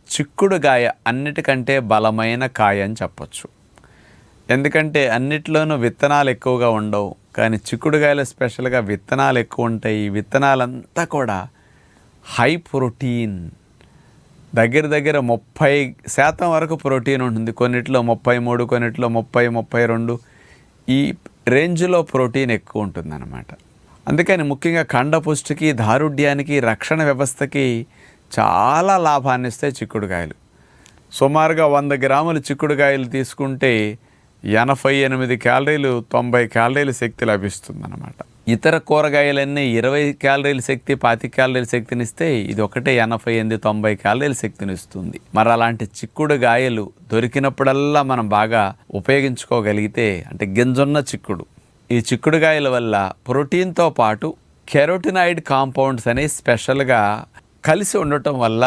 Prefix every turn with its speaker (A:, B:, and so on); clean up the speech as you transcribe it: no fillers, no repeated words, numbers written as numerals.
A: చిక్కుడుగాయ అన్నిటికంటే బలమైన కాయ అని చెప్పొచ్చు. ఎందుకంటే అన్నిట్లోనూ విత్తనాలు ఎక్కువగా ఉండవు, కానీ చిక్కుడుగాయలో స్పెషల్గా విత్తనాలు ఎక్కువ ఉంటాయి. ఈ విత్తనాలంతా కూడా హై ప్రోటీన్, దగ్గర దగ్గర 30% వరకు ప్రోటీన్ ఉంటుంది. కొన్నిట్లో 33, కొన్నిట్లో 30, 32 ఈ రేంజ్లో ప్రోటీన్ ఎక్కువ ఉంటుందన్నమాట. అందుకని ముఖ్యంగా కండపుష్టికి, దారుఢ్యానికి, రక్షణ వ్యవస్థకి చాలా లాభాన్ని ఇస్తాయి చిక్కుడుకాయలు. సుమారుగా 100 గ్రాములు చిక్కుడుకాయలు తీసుకుంటే 88 క్యాలరీలు, 90 క్యాలరీల శక్తి లభిస్తుందన్నమాట. ఇతర కూరగాయలన్నీ 20 క్యాలరీల శక్తి, 25 క్యాలరీల శక్తినిస్తే ఇది ఒకటే 88, 90 క్యాలరీల శక్తినిస్తుంది. మరి అలాంటి చిక్కుడుగాయలు దొరికినప్పుడల్లా మనం బాగా ఉపయోగించుకోగలిగితే, అంటే గింజున్న చిక్కుడు, ఈ చిక్కుడుగాయల వల్ల ప్రోటీన్తో పాటు కెరోటినాయిడ్ కాంపౌండ్స్ అనేవి స్పెషల్గా కలిసి ఉండటం వల్ల